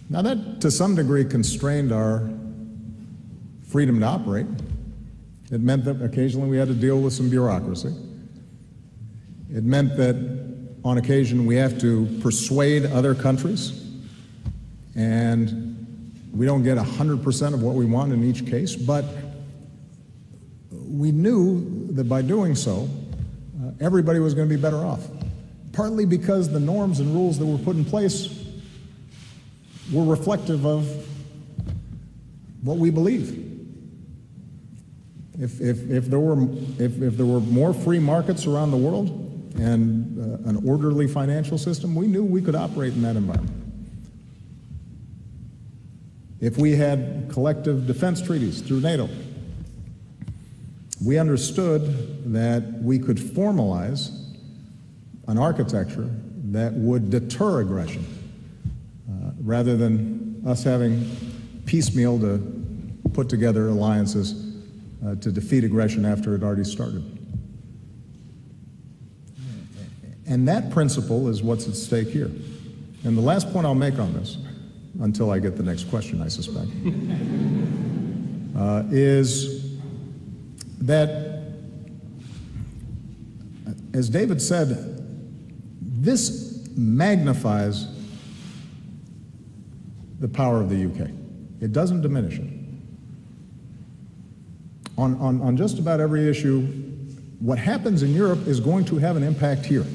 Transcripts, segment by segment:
Now that, to some degree, constrained our freedom to operate. It meant that occasionally we had to deal with some bureaucracy. It meant that on occasion we have to persuade other countries, and we don't get 100% of what we want in each case, but we knew that by doing so, everybody was going to be better off, partly because the norms and rules that were put in place were reflective of what we believe. If there were more free markets around the world and an orderly financial system, we knew we could operate in that environment. If we had collective defense treaties through NATO, we understood that we could formalize an architecture that would deter aggression rather than us having piecemeal to put together alliances to defeat aggression after it already started. And that principle is what's at stake here. And the last point I'll make on this, until I get the next question, I suspect, is that, as David said, this magnifies the power of the UK. It doesn't diminish it. On just about every issue, what happens in Europe is going to have an impact here.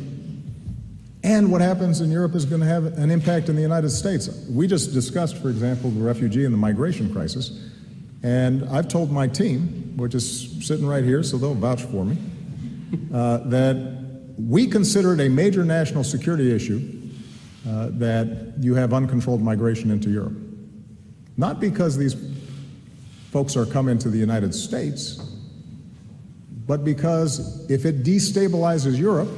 And what happens in Europe is going to have an impact in the United States. We just discussed, for example, the refugee and the migration crisis. And I've told my team, which is sitting right here, so they'll vouch for me, that we consider it a major national security issue that you have uncontrolled migration into Europe. Not because these folks are coming to the United States, but because if it destabilizes Europe,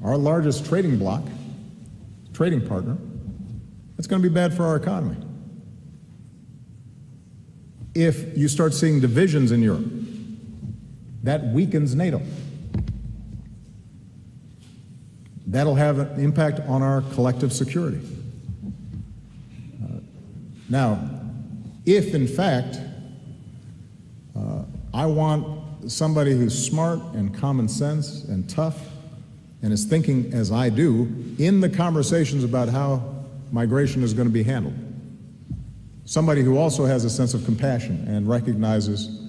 our largest trading bloc, trading partner, it's going to be bad for our economy. If you start seeing divisions in Europe, that weakens NATO. That'll have an impact on our collective security. Now, if in fact I want somebody who's smart and common sense and tough and is thinking as I do in the conversations about how migration is going to be handled, somebody who also has a sense of compassion and recognizes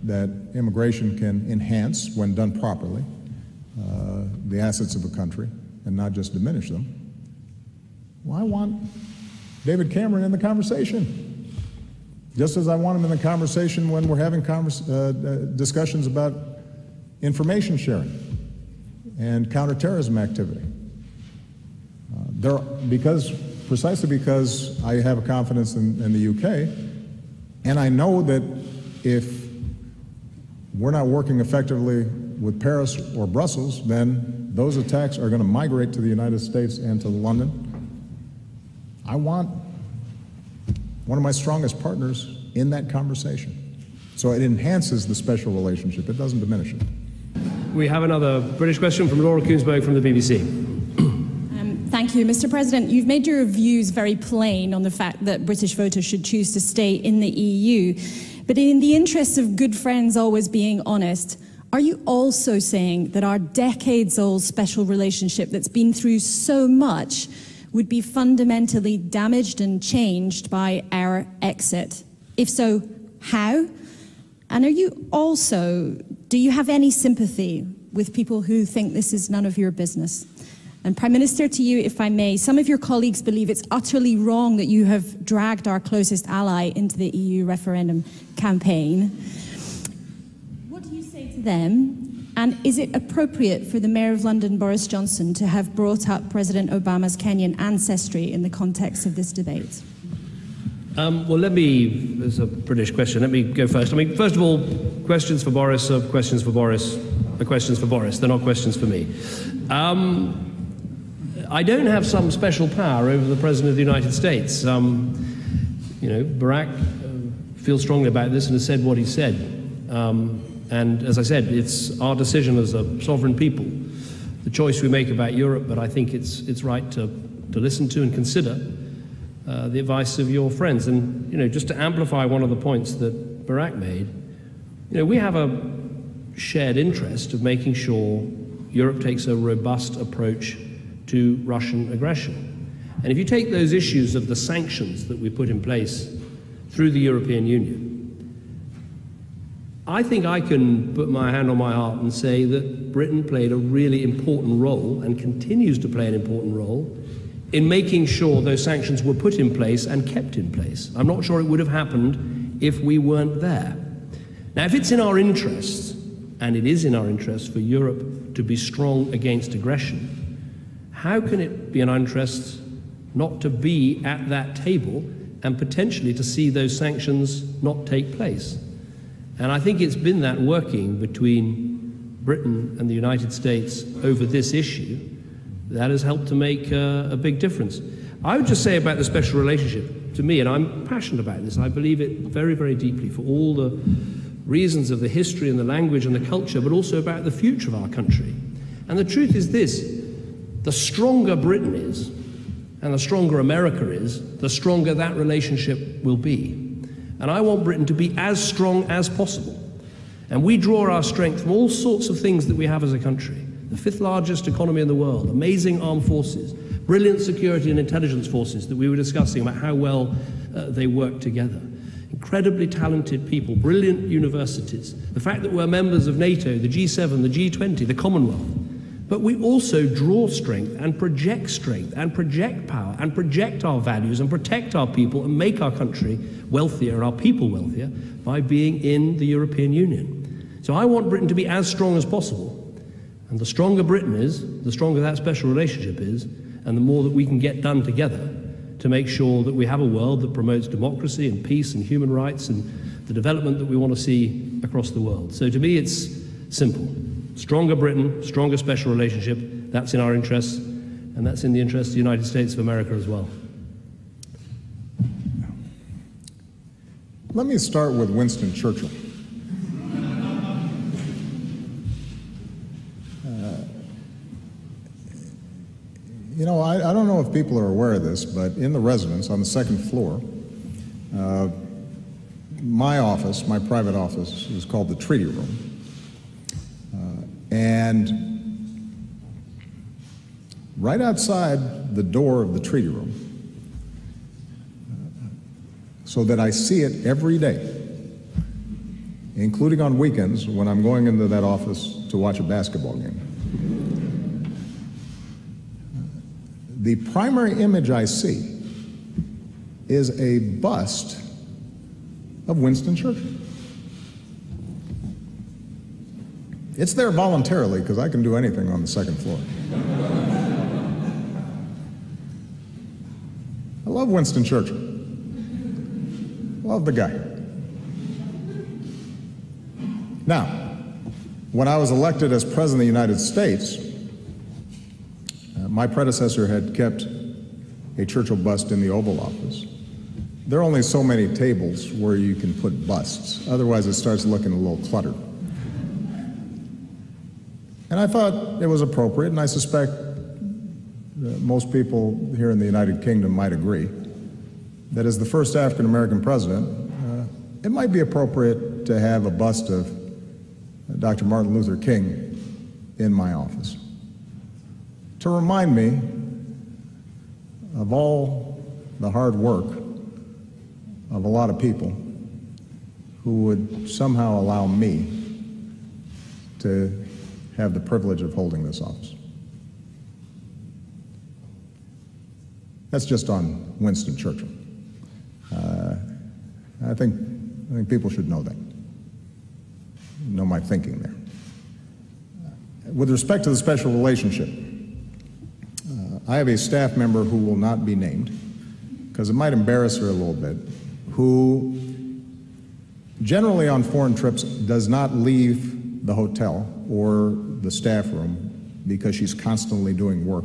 that immigration can enhance, when done properly, the assets of a country and not just diminish them, well, I want David Cameron in the conversation, just as I want him in the conversation when we're having discussions about information sharing and counterterrorism activity. Precisely because I have a confidence in the UK, and I know that if we're not working effectively with Paris or Brussels, then those attacks are going to migrate to the United States and to London. I want one of my strongest partners in that conversation. So it enhances the special relationship. It doesn't diminish it. We have another British question from Laura Kuenssberg from the BBC. Thank you. Mr. President, you've made your views very plain on the fact that British voters should choose to stay in the EU. But in the interest of good friends always being honest, are you also saying that our decades-old special relationship that's been through so much would be fundamentally damaged and changed by our exit? If so, how? And do you have any sympathy with people who think this is none of your business? And Prime Minister, to you, if I may, some of your colleagues believe it's utterly wrong that you have dragged our closest ally into the EU referendum campaign. What do you say to them? And is it appropriate for the Mayor of London, Boris Johnson, to have brought up President Obama's Kenyan ancestry in the context of this debate? Well, there's a British question. Let me go first. I mean, first of all, questions for Boris are questions for Boris. They're questions for Boris. They're not questions for me. I don't have some special power over the President of the United States. Barack feels strongly about this and has said what he said. And as I said, it's our decision as a sovereign people, the choice we make about Europe, but I think it's right to to listen to and consider the advice of your friends. And, just to amplify one of the points that Barack made, we have a shared interest of making sure Europe takes a robust approach to Russian aggression. And if you take those issues of the sanctions that we put in place through the European Union, I think I can put my hand on my heart and say that Britain played a really important role and continues to play an important role in making sure those sanctions were put in place and kept in place. I'm not sure it would have happened if we weren't there. Now, if it's in our interests, and it is in our interests for Europe to be strong against aggression, how can it be in our interests not to be at that table and potentially to see those sanctions not take place? And I think it's been that working between Britain and the United States over this issue that has helped to make a big difference. I would just say about the special relationship, to me, and I'm passionate about this, I believe it very, very deeply for all the reasons of the history and the language and the culture, but also about the future of our country. And the truth is this: the stronger Britain is, and the stronger America is, the stronger that relationship will be. And I want Britain to be as strong as possible. And we draw our strength from all sorts of things that we have as a country. The fifth largest economy in the world, amazing armed forces, brilliant security and intelligence forces that we were discussing about how well they work together. Incredibly talented people, brilliant universities, the fact that we're members of NATO, the G7, the G20, the Commonwealth. But we also draw strength and project power and project our values and protect our people and make our country wealthier and our people wealthier by being in the European Union. So I want Britain to be as strong as possible. And the stronger Britain is, the stronger that special relationship is, and the more that we can get done together to make sure that we have a world that promotes democracy and peace and human rights and the development that we want to see across the world. So to me, it's simple. Stronger Britain, stronger special relationship, that's in our interests, and that's in the interests of the United States of America as well. Let me start with Winston Churchill. I don't know if people are aware of this, but in the residence on the second floor, my office, my private office, is called the Treaty Room. And right outside the door of the Treaty Room, so that I see it every day, including on weekends when I'm going into that office to watch a basketball game. The primary image I see is a bust of Winston Churchill. It's there voluntarily because I can do anything on the second floor. I love Winston Churchill. Love the guy. Now, when I was elected as President of the United States, my predecessor had kept a Churchill bust in the Oval Office. There are only so many tables where you can put busts. Otherwise, it starts looking a little cluttered. And I thought it was appropriate, and I suspect that most people here in the United Kingdom might agree, that as the first African-American president, it might be appropriate to have a bust of Dr. Martin Luther King in my office, to remind me of all the hard work of a lot of people who would somehow allow me to have the privilege of holding this office. That's just on Winston Churchill. I think people should know that, know my thinking there. With respect to the special relationship, I have a staff member who will not be named, because it might embarrass her a little bit, who generally on foreign trips does not leave the hotel or the staff room because she's constantly doing work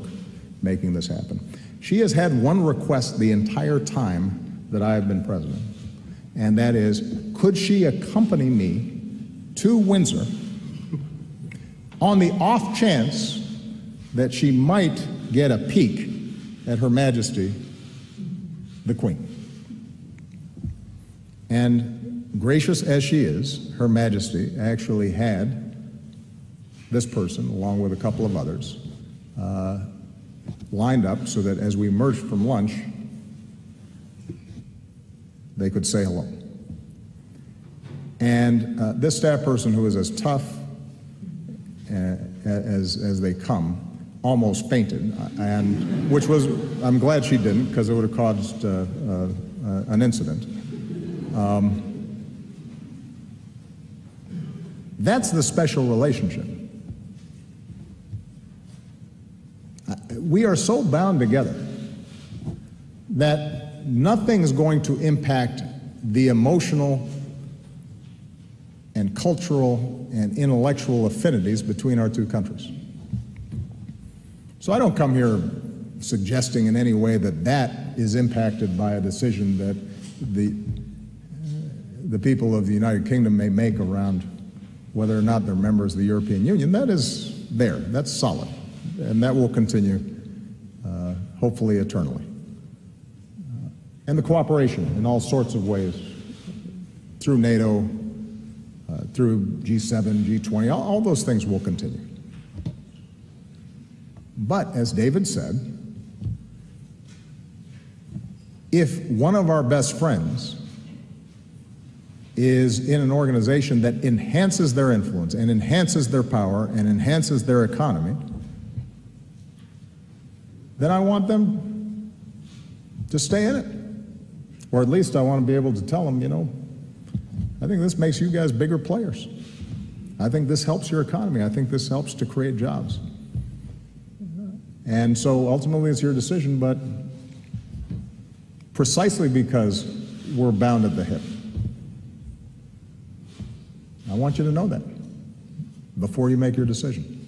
making this happen. She has had one request the entire time that I have been president, and that is, could she accompany me to Windsor on the off chance that she might get a peek at Her Majesty, the Queen. And gracious as she is, Her Majesty actually had this person, along with a couple of others, lined up so that as we emerged from lunch, they could say hello. And this staff person, who is as tough as they come, almost fainted, and which was, I'm glad she didn't, because it would have caused an incident. That's the special relationship. We are so bound together that nothing's going to impact the emotional and cultural and intellectual affinities between our two countries. So I don't come here suggesting in any way that that is impacted by a decision that the people of the United Kingdom may make around whether or not they're members of the European Union. That is there, that's solid, and that will continue, hopefully eternally. And the cooperation in all sorts of ways, through NATO, through G7, G20, all those things will continue. But as David said, if one of our best friends is in an organization that enhances their influence and enhances their power and enhances their economy, then I want them to stay in it. Or at least I want to be able to tell them, you know, I think this makes you guys bigger players. I think this helps your economy. I think this helps to create jobs. And so ultimately it's your decision, but precisely because we're bound at the hip, I want you to know that before you make your decision.